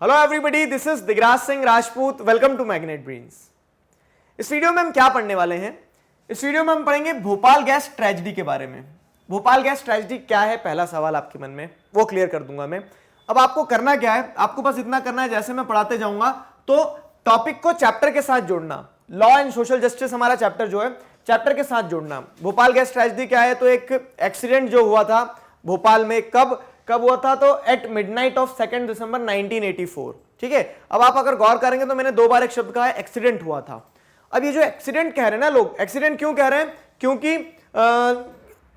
Hello everybody, this is Digraj Singh Rajput. Welcome to Magnet Brains. इस video में हम क्या पढ़ने वाले हैं? इस वीडियो में हम पढ़ेंगे भोपाल गैस ट्रेजेडी के बारे में। भोपाल गैस ट्रेजेडी क्या है, पहला सवाल आपके मन में, वो क्लियर कर दूंगा मैं। अब आपको करना क्या है, आपको बस इतना करना है, जैसे मैं पढ़ाते जाऊंगा तो टॉपिक को चैप्टर के साथ जोड़ना। लॉ एंड सोशल जस्टिस हमारा चैप्टर जो है, चैप्टर के साथ जोड़ना। भोपाल गैस ट्रेजेडी क्या है? तो एक एक्सीडेंट जो हुआ था भोपाल में, कब हुआ था? तो एट मिडनाइट ऑफ 2 दिसंबर 1984। ठीक है, अब आप अगर गौर करेंगे तो मैंने दो बार एक शब्द कहा है, एक्सीडेंट हुआ था। अब ये जो एक्सीडेंट कह रहे हैं ना लोग, एक्सीडेंट क्यों कह रहे हैं? क्योंकि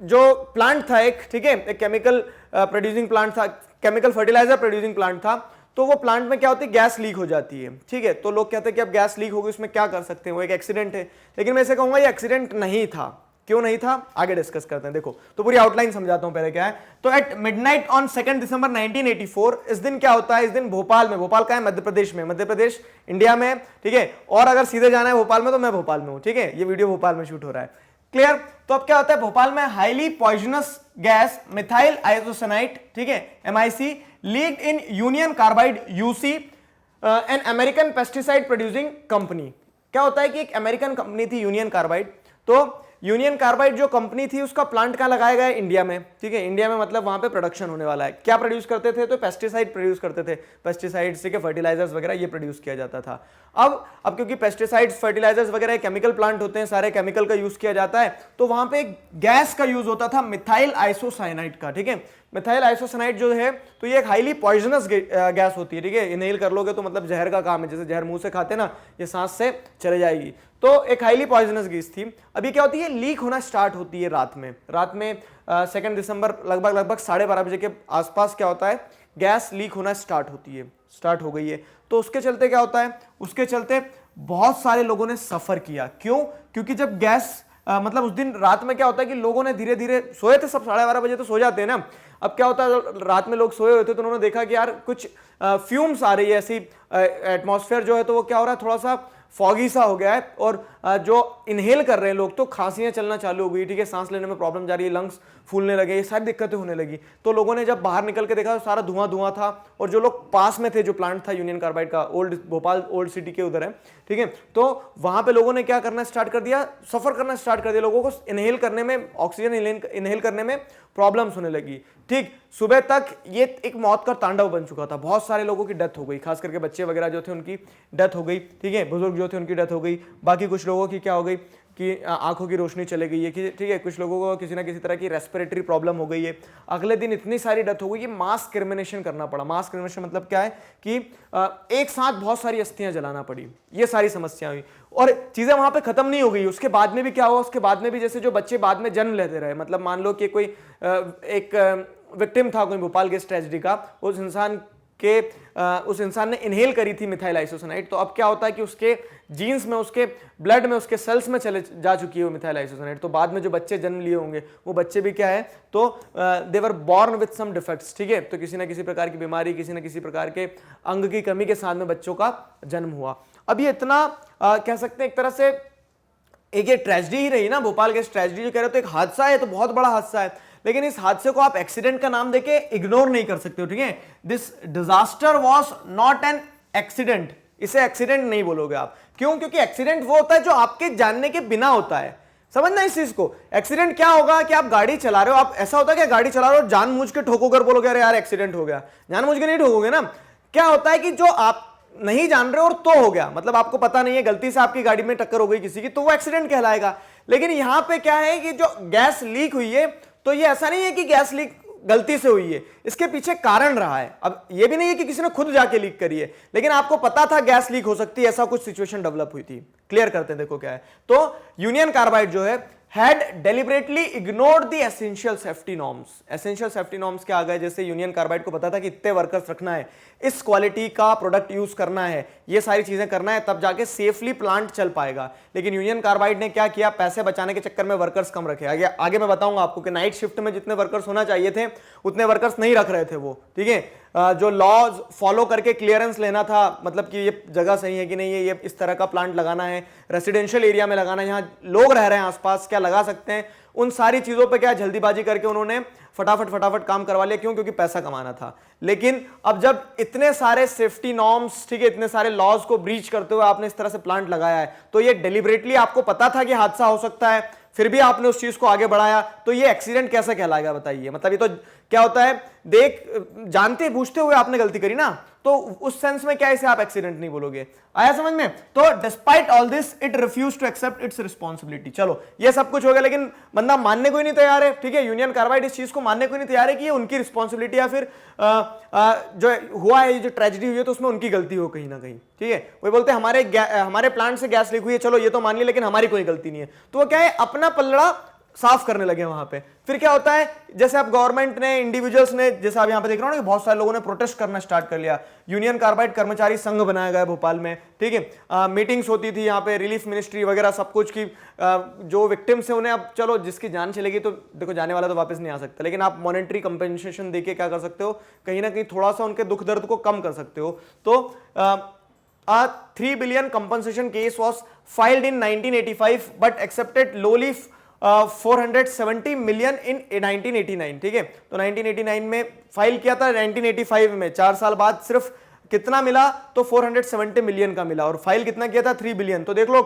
जो प्लांट था एक, ठीक है, एक केमिकल प्रोड्यूसिंग प्लांट था, केमिकल फर्टिलाइजर प्रोड्यूसिंग प्लांट था। तो वो प्लांट में क्या होती है, गैस लीक हो जाती है। ठीक है, तो लोग कहते हैं कि अब गैस लीक हो गई, उसमें क्या कर सकते हैं, वो एक एक्सीडेंट है। लेकिन मैं ऐसे कहूंगा ये एक्सीडेंट नहीं था। क्यों नहीं था, आगे डिस्कस करते हैं। देखो तो पूरी आउटलाइन समझाता हूं पहले क्या है। तो एट मिडनाइट ऑन 2 दिसंबर 1984, इस दिन क्या होता है? इस दिन भोपाल में, भोपाल का है मध्य प्रदेश में, मध्य प्रदेश इंडिया में है, ठीक है। और अगर सीधे जाना है भोपाल में तो मैं भोपाल में हूं, ठीक है, ये वीडियो भोपाल में शूट हो रहा है, क्लियर। तो अब क्या होता है, भोपाल में highly poisonous gas methyl isocyanide, ठीक है, MIC, leaked in union carbide UC, an American pesticide producing company. क्या होता है कि एक अमेरिकन कंपनी थी यूनियन कार्बाइड, तो यूनियन कार्बाइड जो कंपनी थी उसका प्लांट कहां लगाया गया है? इंडिया में, ठीक है, इंडिया में, मतलब वहां पे प्रोडक्शन होने वाला है। क्या प्रोड्यूस करते थे? तो पेस्टिसाइड प्रोड्यूस करते थे, पेस्टिसाइड्स के फर्टिलाइजर्स वगैरह ये प्रोड्यूस किया जाता था। अब क्योंकि पेस्टिसाइड्स फर्टिलाइजर्स वगैरह केमिकल प्लांट होते हैं, सारे केमिकल का यूज किया जाता है, तो वहां पे गैस का यूज होता था मिथाइल आइसोसाइनाइड का, ठीक है। मिथाइल आइसोसाइनाइड जो है तो ये एक हाईली पॉइजनस गैस होती है, ठीक है, इनहेल कर लोगे तो मतलब जहर का काम है, जैसे जहर मुंह से खाते ना, ये सांस से चले जाएगी। तो एक हाईली पॉइजनस गैस थी। अभी क्या होती है, लीक होना स्टार्ट होती है रात में 2 दिसंबर लगभग 12:30 बजे के आसपास क्या होता है, गैस लीक होना स्टार्ट हो गई है। तो उसके चलते क्या होता है, उसके चलते बहुत सारे लोगों ने सफर किया। क्यों? क्योंकि जब गैस मतलब उस दिन रात में क्या होता है कि लोगों ने धीरे धीरे सोए थे, सब 12:30 बजे तो सो जाते हैं ना। अब क्या होता है, रात में लोग सोए हुए थे तो उन्होंने देखा कि यार कुछ फ्यूम्स आ रही है, ऐसी एटमॉस्फेयर जो है तो वो क्या हो रहा है, थोड़ा सा फॉगी सा हो गया है, और जो इनहेल कर रहे हैं लोग तो खांसियां चलना चालू हो गई, ठीक है, सांस लेने में प्रॉब्लम जा रही है, लंग्स फूलने लगे, ये सारी दिक्कतें होने लगी। तो लोगों ने जब बाहर निकल के देखा तो सारा धुआं था, और जो लोग पास में थे, जो प्लांट था यूनियन कार्बाइड का, भोपाल ओल्ड सिटी के उधर है, ठीक है, तो वहां पे लोगों ने क्या करना स्टार्ट कर दिया, सफर करना स्टार्ट कर दिया। लोगों को इनहेल करने में, ऑक्सीजन इनहेल करने में प्रॉब्लम्स होने लगी। ठीक, सुबह तक ये एक मौत का तांडव बन चुका था, बहुत सारे लोगों की डेथ हो गई, खास करके बच्चे वगैरह जो थे उनकी डेथ हो गई, ठीक है, बुजुर्ग जो थे उनकी डेथ हो गई। बाकी कुछ लोगों की क्या हो गई कि आंखों की रोशनी चली गई है, कि ठीक है, कुछ लोगों को किसी ना किसी तरह की रेस्पिरेटरी प्रॉब्लम हो गई है। अगले दिन इतनी सारी डेथ हो गई कि मास क्रिमिनेशन करना पड़ा। मास क्रिमिनेशन मतलब क्या है कि एक साथ बहुत सारी अस्थियां जलाना पड़ी, ये सारी समस्या हुई। और चीजें वहां पे खत्म नहीं हो गई, उसके बाद में भी क्या हुआ, उसके बाद में भी जैसे जो बच्चे बाद में जन्म लेते रहे, मतलब मान लो कि कोई एक विक्टिम था कोई भोपाल गैस ट्रेजेडी का, उस इंसान ने इनहेल करी थी मिथाइल आइसोसाइनाइड, तो अब क्या होता है कि उसके जीन्स में, उसके ब्लड में, उसके सेल्स में चले जा चुकी है वो मिथाइल आइसोसाइनाइड। तो बाद में जो बच्चे जन्म लिए होंगे वो बच्चे भी क्या है, तो they were born with some defects, ठीक है, तो किसी ना किसी प्रकार की बीमारी, किसी ना किसी प्रकार के अंग की कमी के साथ में बच्चों का जन्म हुआ। अब ये इतना कह सकते हैं एक तरह से एक ये ट्रेजेडी ही रही ना, भोपाल गैस ट्रेजेडी जो कह रहे हो, तो एक हादसा है, तो बहुत बड़ा हादसा है, लेकिन इस हादसे को आप एक्सीडेंट का नाम देके इग्नोर नहीं कर सकते हो, ठीक है। This disaster was not an accident, इसे एक्सीडेंट नहीं बोलोगे आप। क्यों? क्योंकि एक्सीडेंट वो होता है जो आपके जानने के बिना होता है। समझना इस चीज को। एक्सीडेंट क्या होगा कि आप गाड़ी चला रहे हो, आप ऐसा होता है कि गाड़ी चला रहे हो, जानबूझ के ठोकोगे, बोलोगे अरे यार एक्सीडेंट हो गया, जानबूझ के नहीं ठोकोगे ना। क्या होता है कि जो आप नहीं जान रहे हो और तो हो गया, मतलब आपको पता नहीं है, गलती से आपकी गाड़ी में टक्कर हो गई किसी की, तो वो एक्सीडेंट कहलाएगा। लेकिन यहां पे क्या है कि जो गैस लीक हुई है, तो ये ऐसा नहीं है कि गैस लीक गलती से हुई है, इसके पीछे कारण रहा है। अब ये भी नहीं है कि किसी ने खुद जाके लीक करी है, लेकिन आपको पता था गैस लीक हो सकती है, ऐसा कुछ सिचुएशन डेवलप हुई थी। क्लियर करते हैं, देखो क्या है। तो यूनियन कार्बाइड जो है had deliberately ignored the essential safety norms। essential safety norms क्या आ गए, जैसे यूनियन कार्बाइड को पता था कि इतने वर्कर्स रखना है, इस क्वालिटी का प्रोडक्ट यूज करना है, ये सारी चीजें करना है, तब जाके सेफली प्लांट चल पाएगा। लेकिन यूनियन कार्बाइड ने क्या किया, पैसे बचाने के चक्कर में वर्कर्स कम रखे। आगे मैं बताऊंगा आपको कि नाइट शिफ्ट में जितने वर्कर्स होना चाहिए थे उतने वर्कर्स नहीं रख रहे थे वो, ठीक है। जो लॉज फॉलो करके क्लियरेंस लेना था, मतलब कि ये जगह सही है कि नहीं है, ये इस तरह का प्लांट लगाना है, रेसिडेंशियल एरिया में लगाना है, यहाँ लोग रह रहे हैं आसपास, क्या लगा सकते हैं, उन सारी चीजों पे क्या जल्दीबाजी करके उन्होंने फटाफट फटाफट काम करवा लिया, क्यों? क्योंकि पैसा कमाना था। लेकिन अब जब इतने सारे सेफ्टी नॉर्म्स, ठीक है, इतने सारे लॉज को ब्रीच करते हुए आपने इस तरह से प्लांट लगाया है, तो ये डेलिबरेटली आपको पता था कि हादसा हो सकता है, फिर भी आपने उस चीज को आगे बढ़ाया, तो ये एक्सीडेंट कैसे कहलाएगा बताइए? मतलब ये तो क्या होता है, जानते बूझते हुए आपने गलती करी ना, तो उस सेंस में क्या इसे आप एक्सीडेंट नहीं बोलोगे। आया समझ में? तो despite all this it refuse to accept its responsibility. चलो ये सब कुछ हो गया, लेकिन बंदा मानने को ही नहीं तैयार है, ठीक है, यूनियन कार्बाइड इस चीज को मानने को ही नहीं तैयार है कि ये उनकी रिस्पॉन्सिबिलिटी या फिर जो हुआ है, जो ट्रेजेडी हुई है, तो उसमें उनकी गलती हो कहीं ना कहीं, ठीक है। वो बोलते हैं हमारे प्लांट से गैस लीक हुई है, चलो ये तो मान लिया, लेकिन हमारी कोई गलती नहीं है। तो वो क्या है, अपना पल्लड़ा साफ करने लगे वहां पे। फिर क्या होता है, जैसे अब गवर्नमेंट ने, इंडिविजुअल्स ने, जैसे आप यहां पे देख रहे हो ना कि बहुत सारे लोगों ने प्रोटेस्ट करना स्टार्ट कर लिया। यूनियन कार्बाइड कर्मचारी संघ बनाया गया भोपाल में, ठीक है, मीटिंग्स होती थी यहाँ पे, रिलीफ मिनिस्ट्री वगैरह सब कुछ की, जो विक्टिम्स है उन्हें, अब चलो जिसकी जान चलेगी तो देखो जाने वाला तो वापस नहीं आ सकता, लेकिन आप मॉनेटरी कंपेंसेशन देके क्या कर सकते हो, कहीं ना कहीं थोड़ा सा उनके दुख दर्द को कम कर सकते हो। तो 3 billion compensation case was filed in 1985 but accepted lowly 470 million in 1989, ठीक है। तो 1989 में फाइल किया था, 1985 में 4 साल बाद सिर्फ कितना मिला, तो 470 मिलियन का मिला, और फाइल कितना किया था, 3 बिलियन। तो देख लो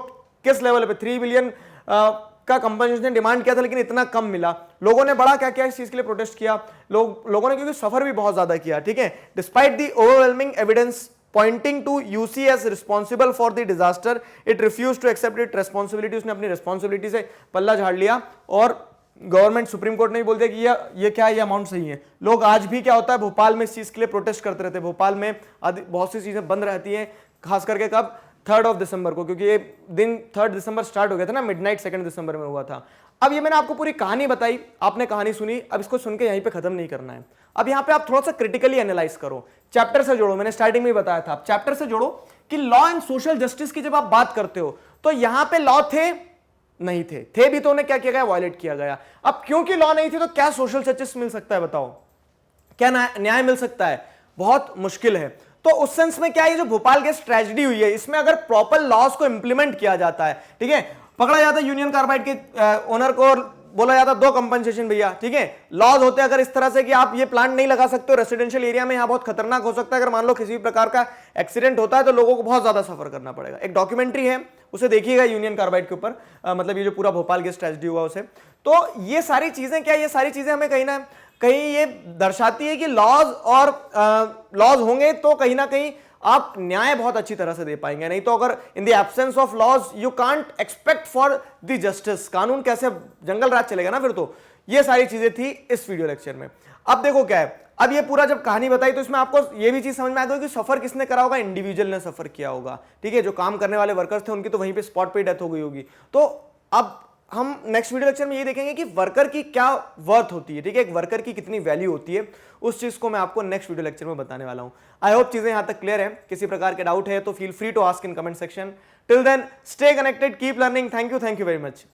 किस लेवल पे 3 बिलियन का कंपनसेशन डिमांड किया था, लेकिन इतना कम मिला। लोगों ने बड़ा क्या किया, इस चीज के लिए प्रोटेस्ट किया लोगों ने, क्योंकि सफर भी बहुत ज्यादा किया, ठीक है। Despite the overwhelming evidence pointing to UC as responsible for the disaster, it refused to accept its responsibility। उसने अपनी रिस्पॉन्सिबिलिटी से पल्ला झाड़ लिया, और गवर्नमेंट, सुप्रीम कोर्ट ने भी बोल दिया कि ये क्या है, ये अमाउंट सही है। लोग आज भी क्या होता है, भोपाल में इस चीज के लिए प्रोटेस्ट करते रहते हैं। भोपाल में बहुत सी चीजें बंद रहती हैं, खास करके कब, 3 दिसंबर को, क्योंकि ये दिन 3 दिसंबर स्टार्ट हो गया था ना, मिडनाइट 2 दिसंबर में हुआ था। अब ये मैंने आपको पूरी कहानी बताई, आपने कहानी सुनी, अब इसको सुन के यहीं पे खत्म नहीं करना है। अब यहाँ पे आप थोड़ा सा क्रिटिकली एनालाइज करो, चैप्टर से जोड़ो। मैंने स्टार्टिंग में बताया था, आप चैप्टर से जोड़ो कि लॉ एंड सोशल जस्टिस की जब आप बात करते हो, तो यहां पे लॉ थे, नहीं थे भी तो उन्हें क्या किया गया, वायलेट किया गया। अब क्योंकि लॉ नहीं थे, तो क्या सोशल जस्टिस मिल सकता है, बताओ, क्या न्याय मिल सकता है? बहुत मुश्किल है। तो उस सेंस में क्या है, जो भोपाल गैस ट्रेजेडी हुई है, इसमें अगर प्रॉपर लॉज को इंप्लीमेंट किया जाता है, ठीक है, पकड़ा जाता है यूनियन कार्बाइड के ओनर को, बोला जाता 2 कंपनसेशन भैया, ठीक है। लॉज होते अगर इस तरह से कि आप ये प्लांट नहीं लगा सकते हो रेसिडेंशियल एरिया में, यहां बहुत खतरनाक हो सकता है, अगर मान लो किसी भी प्रकार का एक्सीडेंट होता है तो लोगों को बहुत ज्यादा सफर करना पड़ेगा। एक डॉक्यूमेंट्री है, उसे देखिएगा यूनियन कार्बाइड के ऊपर, मतलब ये जो पूरा भोपाल गैस ट्रेजेडी हुआ उसे। तो ये सारी चीजें क्या, ये सारी चीजें हमें कहीं ना कहीं ये दर्शाती है कि लॉज होंगे तो कहीं ना कहीं आप न्याय बहुत अच्छी तरह से दे पाएंगे, नहीं तो अगर in the absence of laws you can't expect for the justice, कानून कैसे, जंगल राज चलेगा ना फिर। तो ये सारी चीजें थी इस वीडियो लेक्चर में। अब देखो क्या है, अब ये पूरा जब कहानी बताई तो इसमें आपको ये भी चीज समझ में आ गई कि सफर किसने करा होगा, इंडिविजुअल ने सफर किया होगा, ठीक है। जो काम करने वाले वर्कर्स थे उनकी तो वहीं पे स्पॉट पे डेथ हो गई होगी। तो अब हम नेक्स्ट वीडियो लेक्चर में ये देखेंगे कि वर्कर की क्या वर्थ होती है, ठीक है, एक वर्कर की कितनी वैल्यू होती है, उस चीज को मैं आपको नेक्स्ट वीडियो लेक्चर में बताने वाला हूं। आई होप चीजें यहां तक क्लियर है। किसी प्रकार के डाउट है तो feel free to ask in comment section. Till then stay connected, keep learning. Thank you very much.